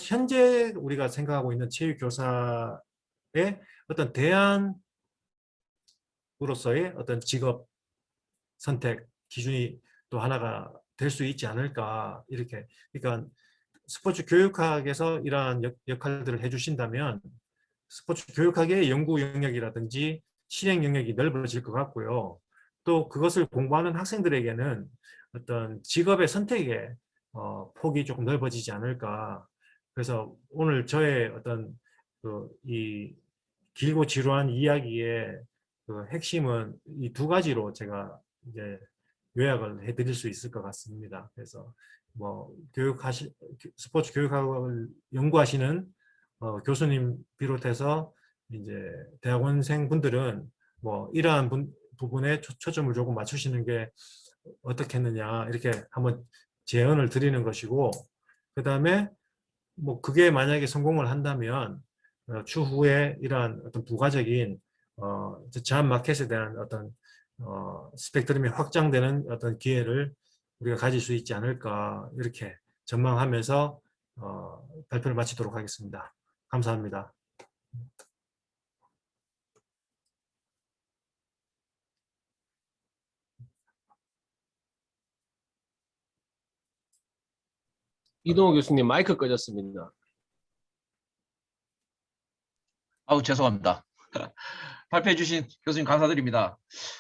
현재 우리가 생각하고 있는 체육 교사의 어떤 대안으로서의 어떤 직업 선택 기준이 또 하나가 될 수 있지 않을까 이렇게. 그러니까 스포츠 교육학에서 이러한 역할들을 해주신다면 스포츠 교육학의 연구 영역이라든지 실행 영역이 넓어질 것 같고요. 또 그것을 공부하는 학생들에게는 어떤 직업의 선택의 폭이 조금 넓어지지 않을까. 그래서 오늘 저의 어떤 이 길고 지루한 이야기의 그 핵심은 이 두 가지로 제가 이제 요약을 해드릴 수 있을 것 같습니다. 그래서 뭐 스포츠 교육학을 연구하시는 교수님 비롯해서 이제 대학원생 분들은 뭐 이러한 부분에 초점을 조금 맞추시는 게 어떻겠느냐 이렇게 한번 제언을 드리는 것이고 그 다음에 뭐 그게 만약에 성공을 한다면 추후에 이러한 어떤 부가적인 제한 마켓에 대한 어떤 스펙트럼이 확장되는 어떤 기회를 우리가 가질 수 있지 않을까 이렇게 전망하면서 발표를 마치도록 하겠습니다. 감사합니다. 이동호 교수님 마이크 꺼졌습니다. 아우 죄송합니다. 발표해 주신 교수님 감사드립니다.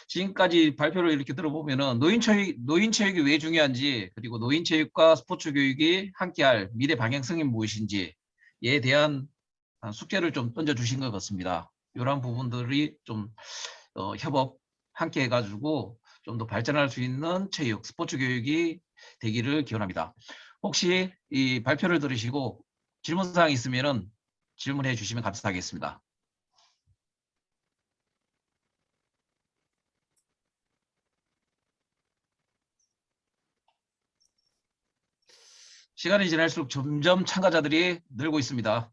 지금까지 발표를 이렇게 들어보면은 노인 체육이 왜 중요한지, 그리고 노인 체육과 스포츠 교육이 함께할 미래 방향성이 무엇인지에 대한 숙제를 좀 던져주신 것 같습니다. 이러한 부분들이 좀 협업 함께 해가지고 좀 더 발전할 수 있는 체육, 스포츠 교육이 되기를 기원합니다. 혹시 이 발표를 들으시고 질문사항 있으면은 질문해 주시면 감사하겠습니다. 시간이 지날수록 점점 참가자들이 늘고 있습니다.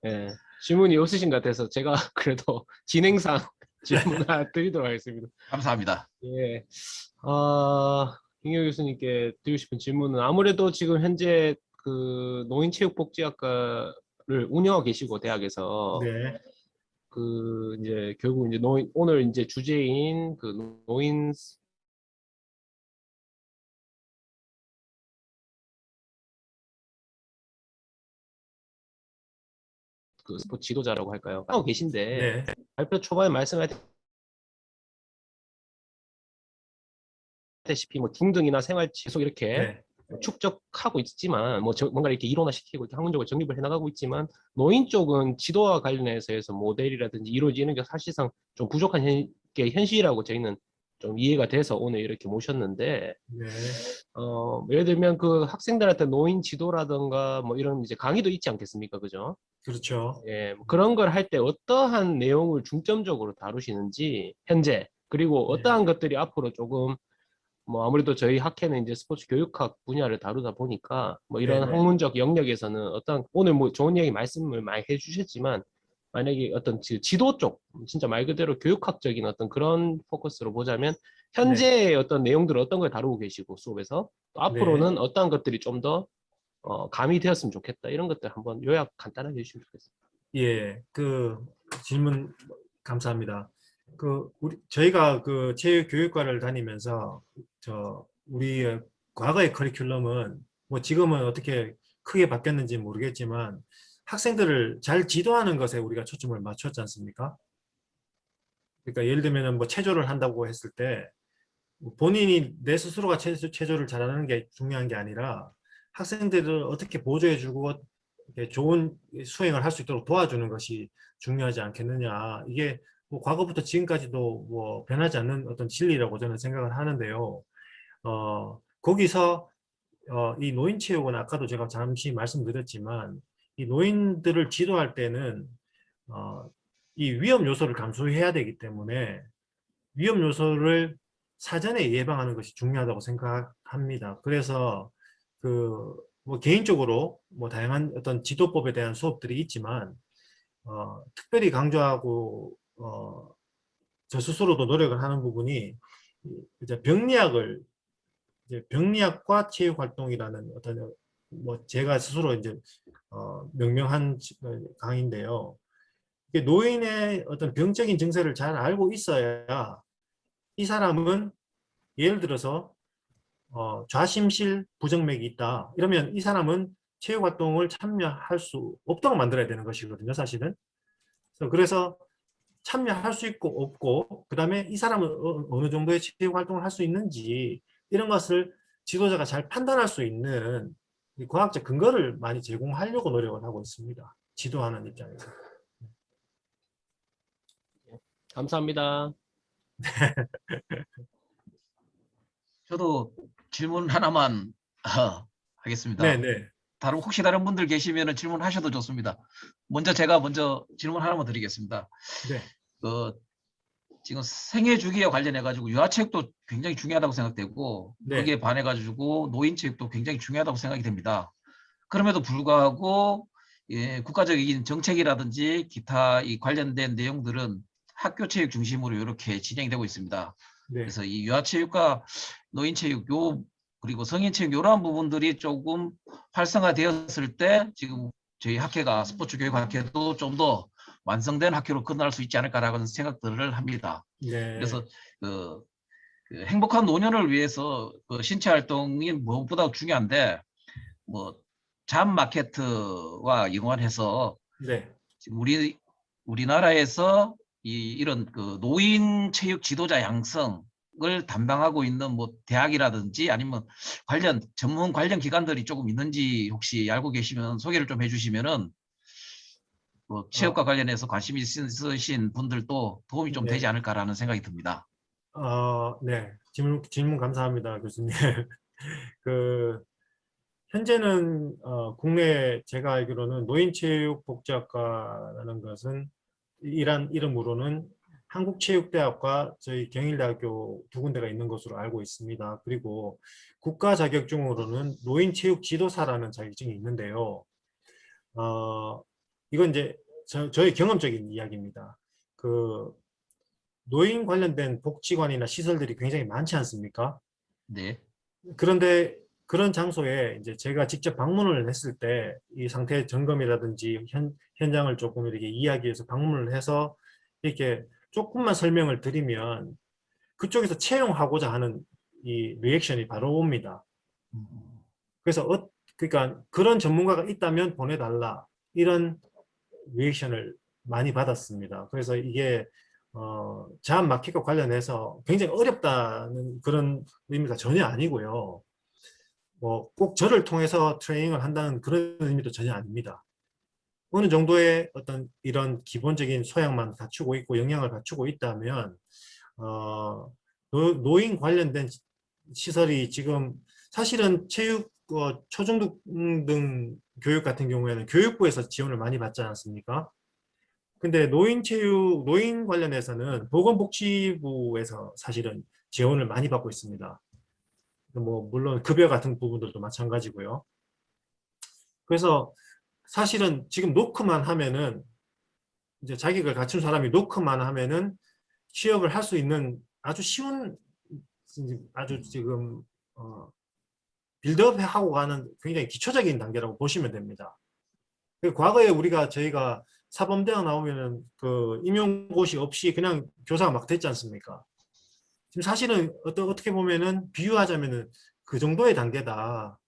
예, 질문이 없으신 것 같아서 제가 그래도 진행상 질문 하나 드리도록 하겠습니다. 감사합니다. 예, 김경 교수님께 드리고 싶은 질문은 아무래도 지금 현재 그 노인체육복지학과를 운영하고 계시고 대학에서 네. 그 이제 결국 이제 오늘 이제 주제인 그 노인 그 스포츠 지도자라고 할까요? 하고 계신데 네. 발표 초반에 말씀하셨다시피 뭐 중등이나 생활 계속 이렇게 네. 축적하고 있지만 뭐 뭔가 이렇게 이론화시키고 이렇게 학문적으로 정립을 해나가고 있지만 노인 쪽은 지도와 관련해서 해서 모델이라든지 이루어지는 게 사실상 좀 부족한 게 현실이라고 저희는 좀 이해가 돼서 오늘 이렇게 모셨는데 네. 예를 들면 그 학생들한테 노인 지도라든가 뭐 이런 이제 강의도 있지 않겠습니까, 그죠? 그렇죠. 예, 뭐 그런 걸 할 때 어떠한 내용을 중점적으로 다루시는지 현재 그리고 네. 어떠한 것들이 앞으로 조금 뭐 아무래도 저희 학회는 이제 스포츠 교육학 분야를 다루다 보니까 뭐 이런 네. 학문적 영역에서는 어떤 오늘 뭐 좋은 얘기 말씀을 많이 해주셨지만 만약에 어떤 지도 쪽 진짜 말 그대로 교육학적인 어떤 그런 포커스로 보자면 현재의 어떤 내용들을 어떤 걸 다루고 계시고 수업에서 또 네. 앞으로는 어떤 것들이 좀 더 가미되었으면 좋겠다 이런 것들 한번 요약 간단하게 해주시면 좋겠습니다. 예, 그 질문 감사합니다. 저희가 그 체육교육과를 다니면서 우리의 과거의 커리큘럼은 뭐 지금은 어떻게 크게 바뀌었는지 모르겠지만 학생들을 잘 지도하는 것에 우리가 초점을 맞췄지 않습니까? 그러니까 예를 들면 뭐 체조를 한다고 했을 때 본인이 내 스스로가 체조를 잘하는 게 중요한 게 아니라 학생들을 어떻게 보조해주고 이렇게 좋은 수행을 할 수 있도록 도와주는 것이 중요하지 않겠느냐. 이게 뭐 과거부터 지금까지도 뭐 변하지 않는 어떤 진리라고 저는 생각을 하는데요. 거기서 이 노인체육은 아까도 제가 잠시 말씀드렸지만 이 노인들을 지도할 때는 이 위험 요소를 감수해야 되기 때문에 위험 요소를 사전에 예방하는 것이 중요하다고 생각합니다. 그래서 뭐 개인적으로 뭐 다양한 어떤 지도법에 대한 수업들이 있지만 특별히 강조하고 저 스스로도 노력을 하는 부분이 이제 병리학과 체육 활동이라는 어떤 뭐 제가 스스로 이제 명명한 강의인데요. 이게 노인의 어떤 병적인 증세를 잘 알고 있어야 이 사람은 예를 들어서 좌심실 부정맥이 있다. 이러면 이 사람은 체육활동을 참여할 수 없도록 만들어야 되는 것이거든요, 사실은. 그래서 참여할 수 있고 없고, 그 다음에 이 사람은 어느 정도의 체육활동을 할 수 있는지 이런 것을 지도자가 잘 판단할 수 있는 이 과학적 근거를 많이 제공하려고 노력을 하고 있습니다. 지도하는 입장에서. 감사합니다. 저도 질문 하나만 하겠습니다. 네. 혹시 다른 분들 계시면 질문하셔도 좋습니다. 제가 먼저 질문 하나만 드리겠습니다. 네. 지금 생애 주기에 관련해 가지고 유아체육도 굉장히 중요하다고 생각되고 네. 거기에 반해 가지고 노인체육도 굉장히 중요하다고 생각이 됩니다. 그럼에도 불구하고 국가적인 정책이라든지 기타 이 관련된 내용들은 학교 체육 중심으로 이렇게 진행이 되고 있습니다. 네. 그래서 이 유아체육과 노인체육 그리고 성인체육 이러한 부분들이 조금 활성화되었을 때 지금 저희 학회가 스포츠 교육 학회도 좀 더 완성된 학회로 끝날 수 있지 않을까라는 생각들을 합니다. 네. 그래서 그 행복한 노년을 위해서 신체 활동이 무엇보다 중요한데 뭐 잠 마케트와 연관해서 네. 지금 우리나라에서 이런 노인 체육 지도자 양성을 담당하고 있는 뭐 대학이라든지 아니면 전문 관련 기관들이 조금 있는지 혹시 알고 계시면 소개를 좀 해주시면은 뭐 체육과 관련해서 관심이 있으신 분들도 도움이 좀 네. 되지 않을까라는 생각이 듭니다. 네. 질문 감사합니다, 교수님. 현재는 국내 제가 알기로는 노인체육복지학과라는 것은 이란 이름으로는 한국체육대학과 저희 경일대학교 두 군데가 있는 것으로 알고 있습니다. 그리고 국가 자격증으로는 노인체육 지도사라는 자격증이 있는데요. 이건 이제 저의 경험적인 이야기입니다. 노인 관련된 복지관이나 시설들이 굉장히 많지 않습니까? 네. 그런데 그런 장소에 이제 제가 직접 방문을 했을 때 이 상태 점검이라든지 현장을 조금 이렇게 이야기해서 방문을 해서 이렇게 조금만 설명을 드리면 그쪽에서 채용하고자 하는 이 리액션이 바로 옵니다. 그래서 그러니까 그런 전문가가 있다면 보내달라 이런 리액션을 많이 받았습니다. 그래서 이게 자아 마켓과 관련해서 굉장히 어렵다는 그런 의미가 전혀 아니고요. 뭐 꼭 저를 통해서 트레이닝을 한다는 그런 의미도 전혀 아닙니다. 어느 정도의 어떤 이런 기본적인 소양만 갖추고 있고 영향을 갖추고 있다면 노인 관련된 시설이 지금 사실은 체육 초중등 교육 같은 경우에는 교육부에서 지원을 많이 받지 않습니까? 근데 노인 관련해서는 보건복지부에서 사실은 지원을 많이 받고 있습니다. 뭐 물론 급여 같은 부분들도 마찬가지고요. 그래서 사실은 지금 노크만 하면은 이제 자격을 갖춘 사람이 노크만 하면은 취업을 할 수 있는 아주 쉬운 아주 지금 빌드업하고 가는 굉장히 기초적인 단계라고 보시면 됩니다. 과거에 저희가 사범대학 나오면은 임용고시 없이 그냥 교사가 막 됐지 않습니까? 지금 사실은 어떻게 보면은 비유하자면은 그 정도의 단계다.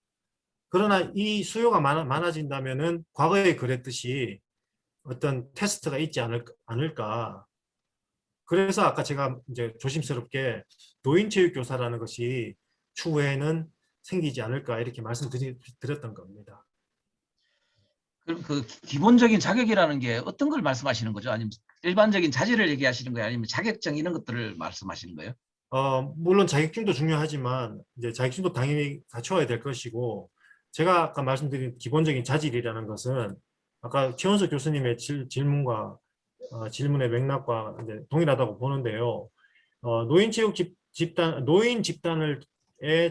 그러나 이 수요가 많아진다면은 과거에 그랬듯이 어떤 테스트가 있지 않을까. 그래서 아까 제가 이제 조심스럽게 노인체육교사라는 것이 추후에는 생기지 않을까 이렇게 말씀드렸던 겁니다. 그럼 기본적인 자격이라는 게 어떤 걸 말씀하시는 거죠? 아니면 일반적인 자질을 얘기하시는 거예요? 아니면 자격증 이런 것들을 말씀하시는 거예요? 물론 자격증도 중요하지만 이제 자격증도 당연히 갖춰야 될 것이고 제가 아까 말씀드린 기본적인 자질이라는 것은 아까 최원석 교수님의 질문의 맥락과 이제 동일하다고 보는데요. 노인 집단의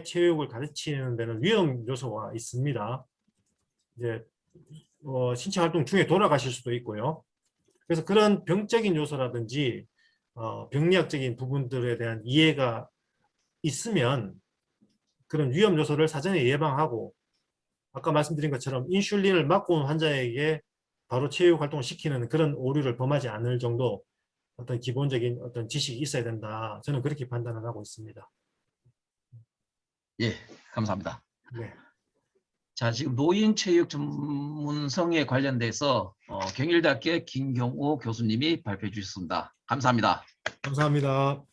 체육을 가르치는 데는 위험 요소가 있습니다. 이제 신체 활동 중에 돌아가실 수도 있고요. 그래서 그런 병적인 요소라든지 병리학적인 부분들에 대한 이해가 있으면 그런 위험 요소를 사전에 예방하고 아까 말씀드린 것처럼 인슐린을 맞고 온 환자에게 바로 체육 활동을 시키는 그런 오류를 범하지 않을 정도 어떤 기본적인 어떤 지식이 있어야 된다. 저는 그렇게 판단을 하고 있습니다. 예, 감사합니다. 네. 자, 지금 노인체육 전문성에 관련돼서 경일대학교 김경호 교수님이 발표해 주셨습니다. 감사합니다. 감사합니다.